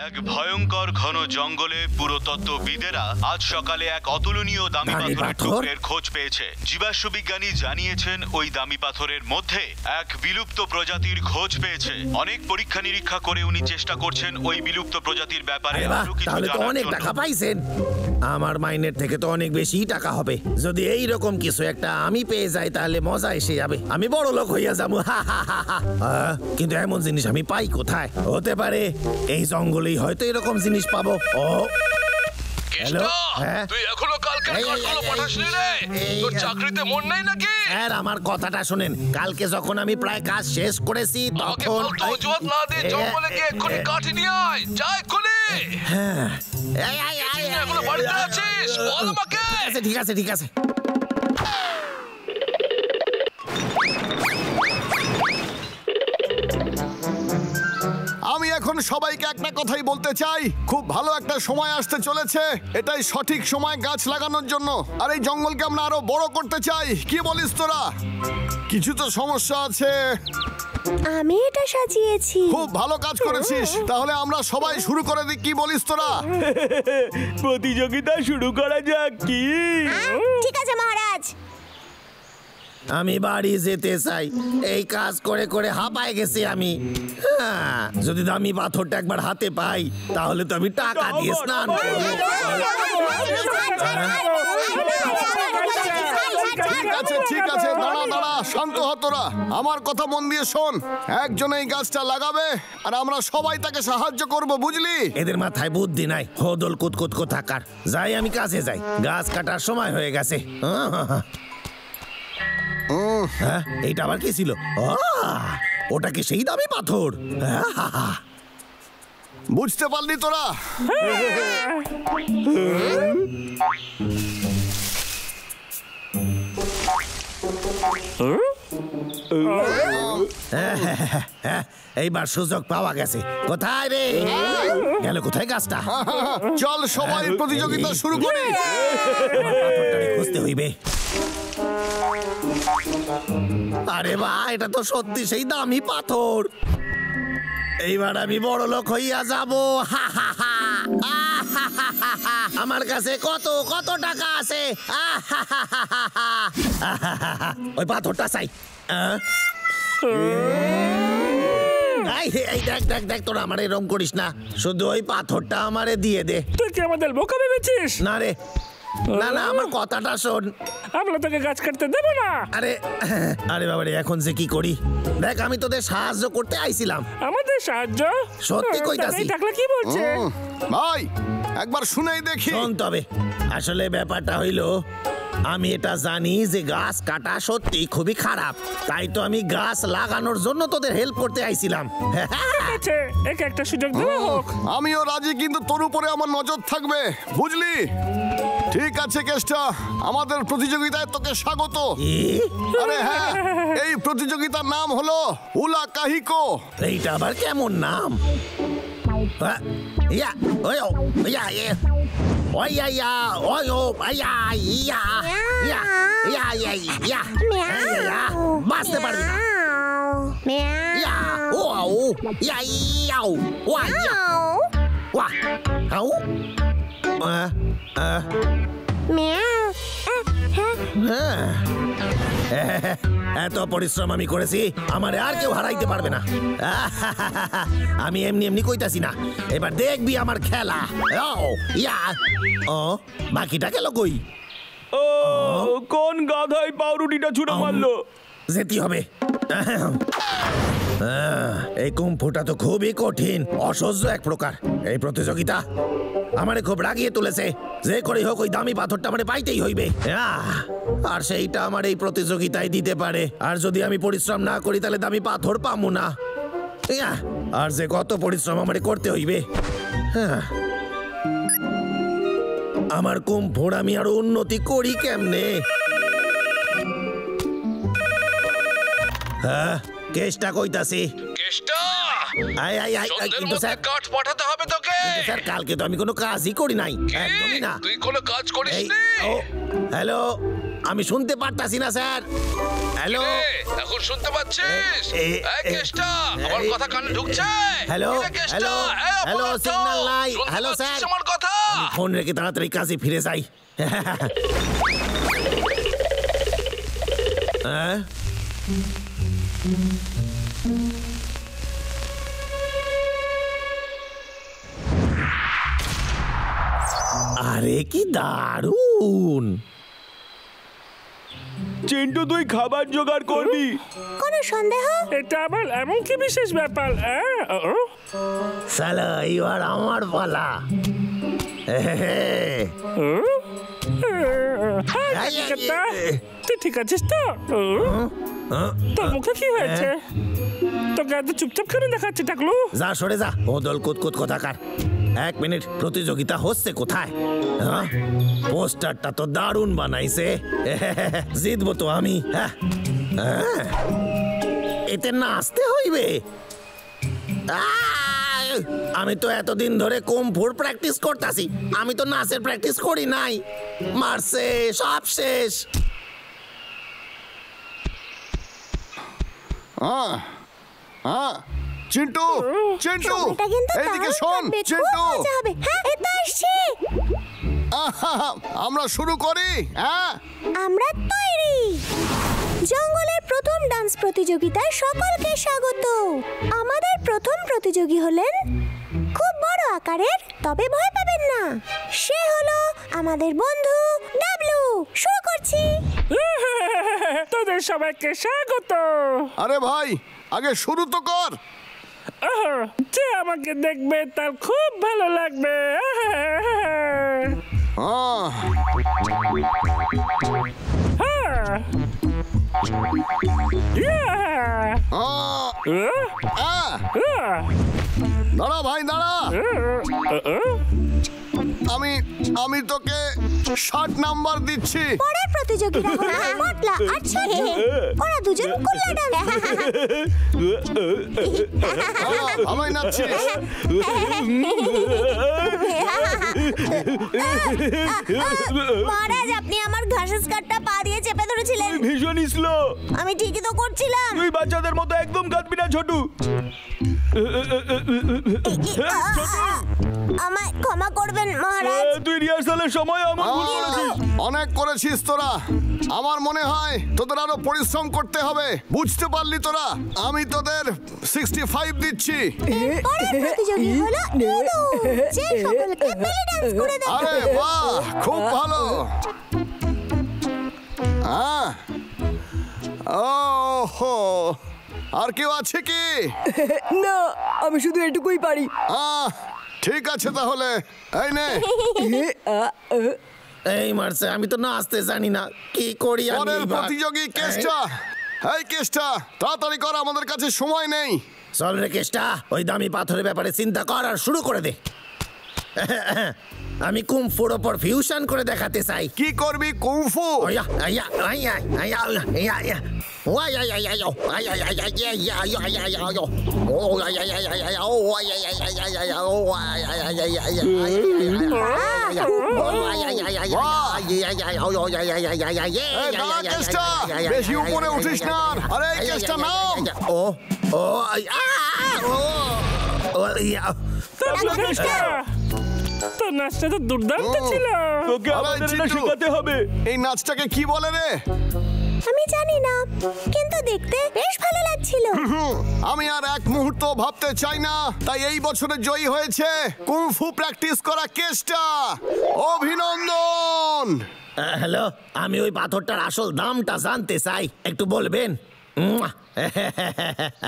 এক ভয়ঙ্কর ঘন জঙ্গলে পুরাতত্ত্ববিদেরা আজ সকালে এক অতুলনীয় দামি পাথরের টুকরোর খোঁজ পেয়েছে। জীবাশ্ম বিজ্ঞানী জানিয়েছেন ওই দামি পাথরের মধ্যে এক বিলুপ্ত প্রজাতির খোঁজ পেয়েছে। অনেক পরীক্ষা নিরীক্ষা করে উনি চেষ্টা করছেন ওই বিলুপ্ত প্রজাতির ব্যাপারে আরো কিছু জানার জন্য। অনেক টাকা পাইছেন, আমার মাইনের থেকে তো অনেক বেশি টাকা হবে। যদি এই রকম কিছু একটা আমি পেয়ে যাই তাহলে মজা এসে যাবে, আমি বড় লোক হইয়া যাবো। কিন্তু এমন জিনিস আমি পাই কোথায়? হতে পারে এই জঙ্গলেই হয়তো এরকম জিনিস পাবো। ও তুই এখনো কালকের কাজগুলো পাঠাসনি রে? তোর চাকরিতে মন নাই নাকি? স্যার আমার কথাটা শুনেন, কালকে যখন আমি প্রায় কাজ শেষ করেছি তখন অজুহাত না দিয়ে জঙ্গলে গিয়ে এক্ষুনি কাঠি নিয়ে আয়, যা এক্ষুনি। এখনো বাড়িতে আছিস? বল আমাকে। ঠিক আছে ঠিক আছে। আমি এখন সবাইকে একটা কথাই বলতে চাই, খুব ভালো একটা সময় আসতে চলেছে। এটাই সঠিক সময় গাছ লাগানোর জন্য, আর এই জঙ্গলকে আমরা আরো বড় করতে চাই। কি বলিস তোরা? কিছু তো সমস্যা আছে। আমি এটা সাজিয়েছি। খুব ভালো কাজ করেছিস। তাহলে আমরা সবাই শুরু করে দিই, কি বলিস তোরা? প্রতিযোগিতা শুরু করা যাক কি? ঠিক আছে মহারাজ। আমি বাড়ি যেতে চাই, এই কাজ করে করে হাঁপায় গেছি আমি। যদি দামি পাথরটা একবার হাতে পাই তাহলে তো আমি টাকা দিয়ে স্নান করবো। ঠিক আছে, দাঁড়া দাঁড়া, শান্ত হ তোরা। আমার কথা মন দিয়ে শোন। একজন এই গাছটা লাগাবে আর আমরা সবাই তাকে সাহায্য করব, বুঝলি? এদের মাথায় বুদ্ধি নাই, হদল কুতকুত কোথাকার। যাই আমি কাছে যাই, গাছ কাটার সময় হয়ে গেছে। এইটা আবার কি ছিল? ওটা কি সেই দামি পাথর? বুঝতে পারলি তোরা? এইবার সুযোগ পাওয়া গেছে। কোথায় রে গেল? কোথায় গাছটা? চল সবাই প্রতিযোগিতা শুরু করি। খুঁজতে হইবে। আরে বাহ, এটা তো সত্যি সেই দামি পাথর। এইবার আমি বড় লোক হইয়া যাব। আমার কাছে কত কত টাকা আছে। ওই পাথরটা চাই। দেখ দেখ দেখ, তোরা আমার এরকম করিস না, শুধু ওই পাথরটা আমারে দিয়ে দে। তুই কি আমাদের বোকা ভেবেছিস? না রে, না না, আমার কথাটা শোন। আমরা তোকে গাছ কাটতে দেবো না। আরে আরে বাবারে, এখন যে কি করি? দেখ, আমি তোদের সাহায্য করতে আইছিলাম। আমাদের সাহায্য? সত্যি কইতাছি। টাকলা কি বলছে? ভাই একবার শুনেই দেখি। শোন তবে, আসলে ব্যাপারটা হইল, আমি এটা জানি যে গাছ কাটা সত্যি খুবই খারাপ, তাই তো আমি গাছ লাগানোর জন্য তোদের হেল্প করতে আইছিলাম। একে একটা সুযোগ দেওয়া হোক। আমিও রাজি, কিন্তু তোর উপরে আমার নজর থাকবে, বুঝলি? ঠিক আছে কেষ্টা, আমাদের প্রতিযোগিতায় তোকে স্বাগত। আরে হ্যাঁ, এই প্রতিযোগিতার নাম হলো উলা কাহিকো। এইটা আবার কেমন নাম? ইয়া ওই ইয়া ইয়া ইয়া ওই ও ইয়া ইয়া ইয়া ইয়া ইয়া ইয়া ইয়া বাসতে পারবি না। ইয়া ও ইয়া ইয়া ওয়া ইয়া ওয়া হাউ এত পরিশ্রম আমি করেছি, আমারে আর কেউ হারাইতে পারবে না। আমি এমনি এমনি কইতাছি না, এবার দেখবি আমার খেলা। বাকিটা গেল কই? কোন গাধাই পাউরুটিটা ছুঁড়ে মারলো? যেতে হবে। এই কুম্ফুটা তো খুবই কঠিন, অসহ্য এক প্রকার। এই প্রতিযোগিতা আমারে খুব রাগিয়ে তুলেছে। যে করে হোক ওই দামি পাথরটা আমারে পাইতেই হইবে, আর সেইটা আমার এই প্রতিযোগিতায় দিতে পারে। আর যদি আমি পরিশ্রম না করি তাহলে দামি পাথর পামু না। আর যে কত পরিশ্রম আমারে করতে হইবে। আমার কুম্ফুর আমি আরো উন্নতি করি কেমনে? কেষ্টা কইতাছি। কেষ্টা, কিন্তু স্যার কাঠ পাঠাতে হবে তোকে। স্যার, কালকে তো আমি কোনো কাজই করি নাই, একদমই না। তুই কোনো কাজ করিসনি? হ্যালো আমি শুনতে পারতাছি না স্যার। হ্যালো এখন শুনতে পাচ্ছিস? এই কেষ্টা, আমার কথা কানে ঢুকছে? হ্যালো হ্যালো হ্যালো সিগন্যাল নাই। হ্যালো স্যার, আমার কথা ফোন রেখে তাড়াতাড়ি কাজে ফিরে যাই। হ্যাঁ আরে কি দারুণ! চিন্টু তুই খাবার জোগাড় করবি? কোনো সন্দেহ? এটা আবার এমন কি বিশেষ ব্যাপার? সালা এবার আমার পালা। তুই ঠিক আছিস তো? তোর মুখে কি হয়েছে? তোকে এত চুপচাপ করে দেখাচ্ছে টাকলু? যা সরে যা, ওদল কুতকুত কোথাকার। 1 মিনিট, প্রতিযোগিতা হচ্ছে কোথায়? হ্যাঁ, পোস্টারটা তো দারুণ বানাইছে। জিতবো তো আমি। হ্যাঁ, এতে নাচতে হইবে। আমি তো এতদিন ধরে কুমফুর প্র্যাকটিস করতাছি, আমি তো নাচের প্র্যাকটিস করি নাই। মারছে, সব শেষ। চিন্টু, চিন্টু, সময়টা কিন্তু এইদিকে দারুণ শোন। কাটবে, খুব চিন্টু, মজা হবে। হ্যাঁ, এই তো আসছি। আমরা শুরু করি। হ্যাঁ, আমরা তৈরি। জঙ্গলের প্রথম ডান্স প্রতিযোগিতায় সকলকে স্বাগত। আমাদের প্রথম প্রতিযোগী হলেন খুব বড় আকারের, তবে ভয় পাবেন না। সে হলো আমাদের বন্ধু ডাবলু। শুরু করছি। তোদের সবাইকে স্বাগত। আরে ভাই, আগে শুরু তো কর। যে আমাকে দেখবে তার খুব ভালো লাগবে। দাঁড়া ভাই, দাঁড়া। আমি তোকে 60 নাম্বার দিচ্ছি। পরের প্রতিযোগিতা হলো মটলা আর ছোটু। ওরা দুজন কুল্লা ডান্স। ভালোই নাচছিস। মহারাজ, আপনি আমার ঘাসের স্কার্টটা পা দিয়ে চেপে ধরেছিলেন। ভীষণ স্লো। আমি ঠিকই তো করছিলাম। তুই বাচ্চাদের মতো একদম কাঁদবি না ছোটু। আমায় ক্ষমা করবেন মহারাজ। তুই রিহার্সালের সময় আমার ভুল করেছিস। অনেক করেছিস তোরা। আমার মনে হয় তোদের আরো পরিশ্রম করতে হবে। বুঝতে পারলি তোরা? আমি তোদের 65 দিচ্ছি। পরের প্রতিযোগী হলো ইঁদুর, যে সকলকে বেলি ডান্স করে দেয়। আরে বাহ, খুব ভালো। ওহো, আর কেউ আছে কি? না, আমি শুধু এটুকুই পারি। ঠিক আছে তাহলে, এই নে। এই মারছে, আমি তো নাচতে জানি না, কি করি আমি পরের এবার? প্রতিযোগী কেষ্টা। এই কেষ্টা, তাড়াতাড়ি কর, আমাদের কাছে সময় নেই। চল রে কেষ্টা, ওই দামি পাথরের ব্যাপারে চিন্তা কর আর শুরু করে দে। আমি কুমফুর ওপর ফিউশন করে দেখাতে চাই। কি করবি কুংফু? বেশি উপরে উঠিস না। আরে কেষ্টা নাম। তোর নাচটা তো দুর্দান্ত ছিল। তোকে আমাদের এটা শেখাতে হবে। এই নাচটাকে কি বলে রে? আমি জানি না, কিন্তু দেখতে বেশ ভালো লাগছিল। আমি আর এক মুহূর্ত ভাবতে চাই না, তাই এই বছরে জয়ী হয়েছে কুংফু প্র্যাকটিস করা কেষ্টা। অভিনন্দন। হ্যালো, আমি ওই পাথরটার আসল দামটা জানতে চাই, একটু বলবেন?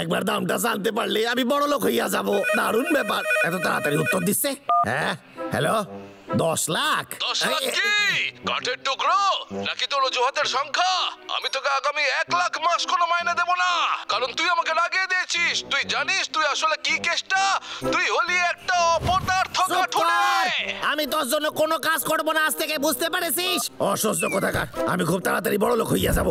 একবার দামটা জানতে পারলে আমি বড় লোক হইয়া যাব। দারুণ ব্যাপার, এত তাড়াতাড়ি উত্তর দিচ্ছে। হ্যাঁ, হ্যালো, 10 লাখ? 10 লাখ কি কাঠের টুকরো নাকি তোর অজুহাতের সংখ্যা? আমি তোকে আগামী 1 লাখ মাস কোনো মাইনে দেব না, কারণ তুই আমাকে লাগিয়ে দিয়েছিস। তুই জানিস তুই আসলে কি কেষ্টা? তুই হলি একটা অপদার্থ কাঠুরে। আমি তোর জন্য কোনো কাজ করব না আজ থেকে, বুঝতে পেরেছিস? অসহ্য কোথাকার। আমি খুব তাড়াতাড়ি বড় লোক হইয়া যাব।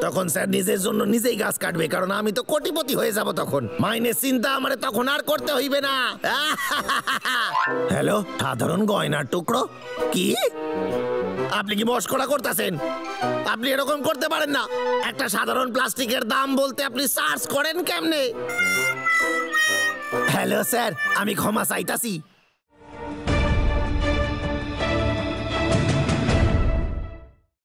তখন স্যার নিজের জন্য নিজেই গাছ কাটবে, কারণ আমি তো কোটিপতি হয়ে যাব তখন। মাইনের চিন্তা আমারে তখন আর করতে হইবে না। হ্যালো, সাধারণ গয়নার টুকরো কি? আপনি কি মস্করা করতেছেন? আপনি এরকম করতে পারেন না। একটা সাধারণ প্লাস্টিকের দাম বলতে আপনি চার্জ করেন কেমনে? হ্যালো স্যার, আমি ক্ষমা চাইতাছি।